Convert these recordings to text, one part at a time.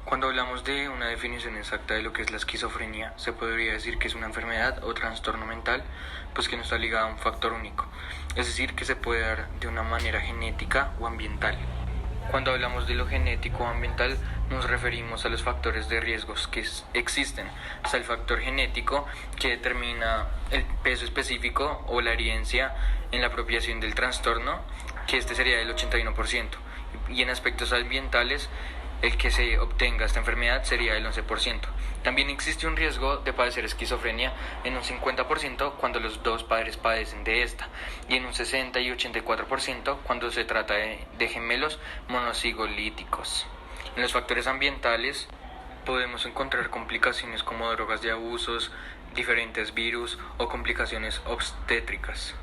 Cuando hablamos de una definición exacta de lo que es la esquizofrenia, se podría decir que es una enfermedad o trastorno mental, pues que no está ligada a un factor único, es decir, que se puede dar de una manera genética o ambiental. Cuando hablamos de lo genético o ambiental, nos referimos a los factores de riesgos que existen. Está el factor genético, que determina el peso específico o la herencia en la apropiación del trastorno, que este sería del 81%. Y en aspectos ambientales, el que se obtenga esta enfermedad sería del 11%. También existe un riesgo de padecer esquizofrenia en un 50% cuando los dos padres padecen de esta, y en un 60 y 84% cuando se trata de gemelos monocigolíticos. En los factores ambientales podemos encontrar complicaciones como drogas de abusos, diferentes virus o complicaciones obstétricas,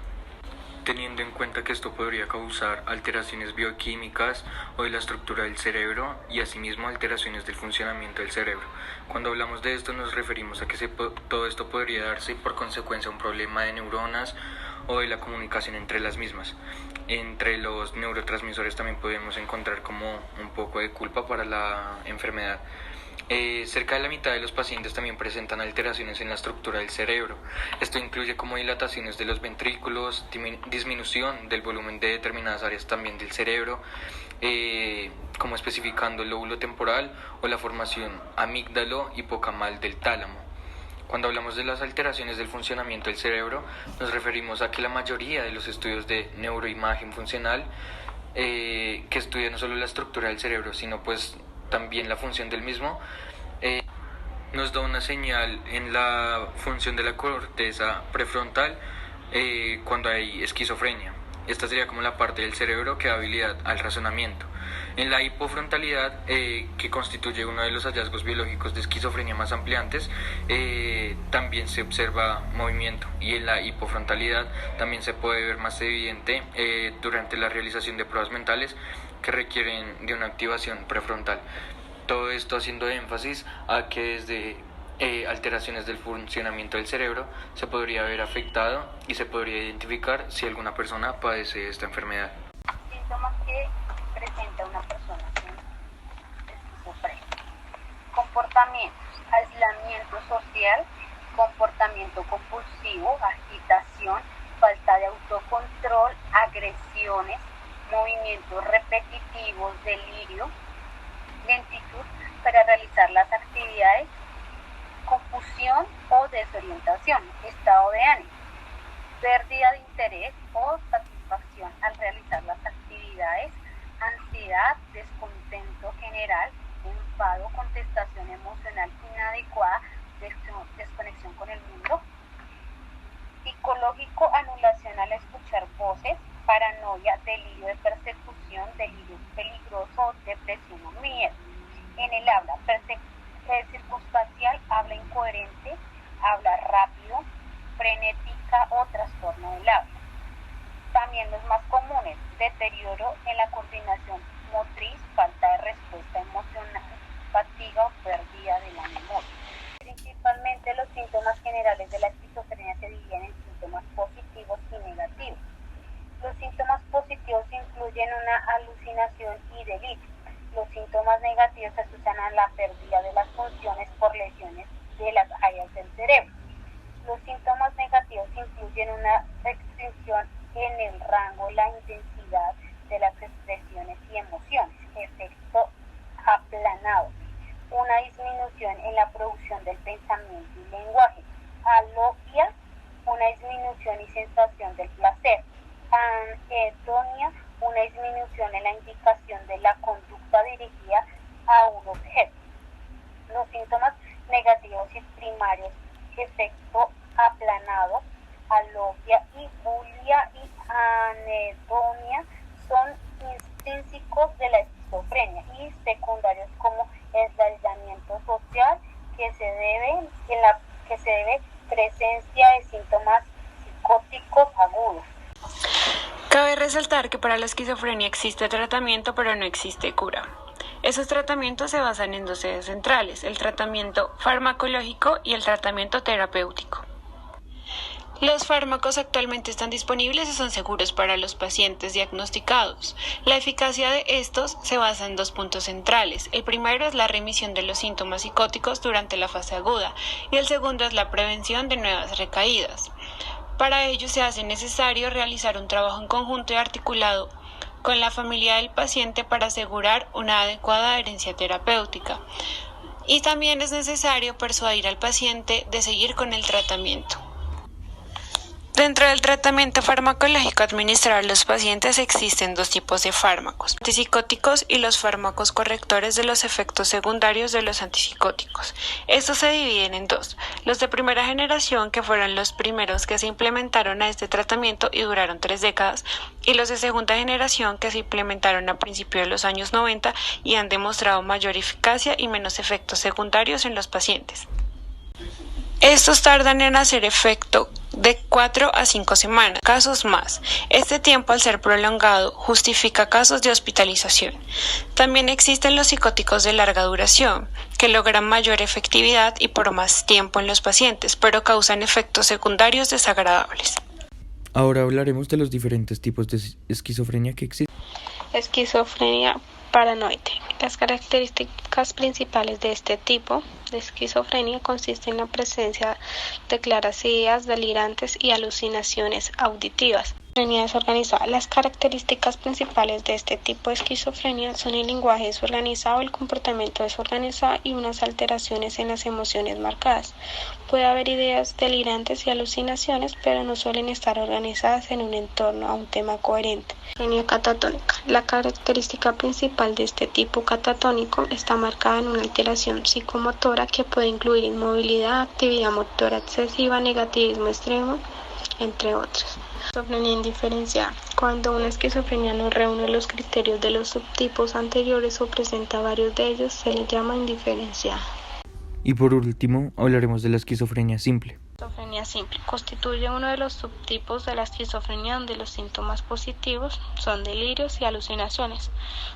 teniendo en cuenta que esto podría causar alteraciones bioquímicas o de la estructura del cerebro y asimismo alteraciones del funcionamiento del cerebro. Cuando hablamos de esto nos referimos a que todo esto podría darse por consecuencia de un problema de neuronas o de la comunicación entre las mismas. Entre los neurotransmisores también podemos encontrar como un poco de culpa para la enfermedad. Cerca de la mitad de los pacientes también presentan alteraciones en la estructura del cerebro. Esto incluye como dilataciones de los ventrículos, disminución del volumen de determinadas áreas también del cerebro, como especificando el lóbulo temporal o la formación amígdalo-hipocamal del tálamo. Cuando hablamos de las alteraciones del funcionamiento del cerebro, nos referimos a que la mayoría de los estudios de neuroimagen funcional, que estudian no solo la estructura del cerebro, sino pues también la función del mismo, nos da una señal en la función de la corteza prefrontal cuando hay esquizofrenia. Esta sería como la parte del cerebro que da habilidad al razonamiento. En la hipofrontalidad, que constituye uno de los hallazgos biológicos de esquizofrenia más ampliantes, también se observa movimiento, y en la hipofrontalidad también se puede ver más evidente durante la realización de pruebas mentales que requieren de una activación prefrontal. Todo esto haciendo énfasis a que desde alteraciones del funcionamiento del cerebro se podría ver afectado y se podría identificar si alguna persona padece esta enfermedad. Síntomas que presenta una persona con esquizofrenia: comportamientos: aislamiento social, comportamiento compulsivo, agitación, falta de autocontrol, agresiones, movimientos repetitivos, delirio, lentitud para realizar las actividades, confusión o desorientación, estado de ánimo, pérdida de interés o satisfacción al realizar las actividades, ansiedad, descontento general, enfado, contestación emocional inadecuada, desconexión con el mundo, psicológico, anulación al escuchar voces, paranoia, delirio de persecución, delirio peligroso, depresión o miedo. En el habla, circunstancial, habla incoherente, habla rápido, frenética o trastorno del habla. También los más comunes: deterioro en la coordinación motriz, falta de respuesta emocional, fatiga o pérdida de la memoria. Principalmente los síntomas generales de la esquizofrenia se dividen en síntomas positivos y negativos. Los síntomas positivos incluyen una alucinación y delirio. Los síntomas negativos se asocian a la pérdida de las funciones por lesiones de las áreas del cerebro. Los síntomas negativos incluyen una restricción en el rango, la intensidad de las expresiones y emociones, efecto aplanado, una disminución en la producción del pensamiento y lenguaje, alogia, una disminución y sensación del placer, anedonia, una disminución en la indicación de la conducta dirigida a un objeto. Los síntomas negativos y primarios: efecto aplanado, alogia y bulia y anedonia son intrínsecos de la esquizofrenia, y secundarios como el aislamiento social, que se debe presencia de síntomas psicóticos agudos. Cabe resaltar que para la esquizofrenia existe tratamiento, pero no existe cura. Esos tratamientos se basan en dos ejes centrales: el tratamiento farmacológico y el tratamiento terapéutico. Los fármacos actualmente están disponibles y son seguros para los pacientes diagnosticados. La eficacia de estos se basa en 2 puntos centrales. El primero es la remisión de los síntomas psicóticos durante la fase aguda y el segundo es la prevención de nuevas recaídas. Para ello se hace necesario realizar un trabajo en conjunto y articulado con la familia del paciente para asegurar una adecuada adherencia terapéutica. Y también es necesario persuadir al paciente de seguir con el tratamiento. Dentro del tratamiento farmacológico administrado a los pacientes existen 2 tipos de fármacos, antipsicóticos y los fármacos correctores de los efectos secundarios de los antipsicóticos. Estos se dividen en 2, los de primera generación, que fueron los primeros que se implementaron a este tratamiento y duraron 3 décadas, y los de segunda generación, que se implementaron a principios de los años 90 y han demostrado mayor eficacia y menos efectos secundarios en los pacientes. Estos tardan en hacer efecto de 4 a 5 semanas, casos más. Este tiempo, al ser prolongado, justifica casos de hospitalización. También existen los psicóticos de larga duración, que logran mayor efectividad y por más tiempo en los pacientes, pero causan efectos secundarios desagradables. Ahora hablaremos de los diferentes tipos de esquizofrenia que existen. Esquizofrenia paranoide. Las características principales de este tipo de esquizofrenia consisten en la presencia de claras ideas delirantes y alucinaciones auditivas. Esquizofrenia desorganizada. Las características principales de este tipo de esquizofrenia son el lenguaje desorganizado, el comportamiento desorganizado y unas alteraciones en las emociones marcadas. Puede haber ideas delirantes y alucinaciones, pero no suelen estar organizadas en un entorno a un tema coherente. Esquizofrenia catatónica. La característica principal de este tipo catatónico está marcada en una alteración psicomotora que puede incluir inmovilidad, actividad motora excesiva, negativismo extremo, entre otros. Esquizofrenia indiferenciada. Cuando una esquizofrenia no reúne los criterios de los subtipos anteriores o presenta varios de ellos, se le llama indiferenciada. Y por último, hablaremos de la esquizofrenia simple. Esquizofrenia simple constituye uno de los subtipos de la esquizofrenia donde los síntomas positivos son delirios y alucinaciones.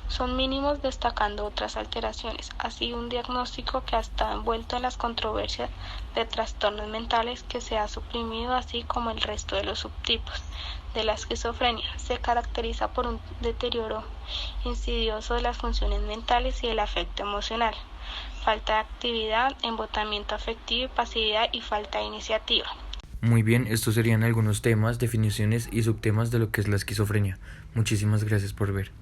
Son mínimos, destacando otras alteraciones, así un diagnóstico que ha estado envuelto en las controversias de trastornos mentales que se ha suprimido, así como el resto de los subtipos de la esquizofrenia. Se caracteriza por un deterioro insidioso de las funciones mentales y el afecto emocional, falta de actividad, embotamiento afectivo y pasividad y falta de iniciativa. Muy bien, estos serían algunos temas, definiciones y subtemas de lo que es la esquizofrenia. Muchísimas gracias por ver.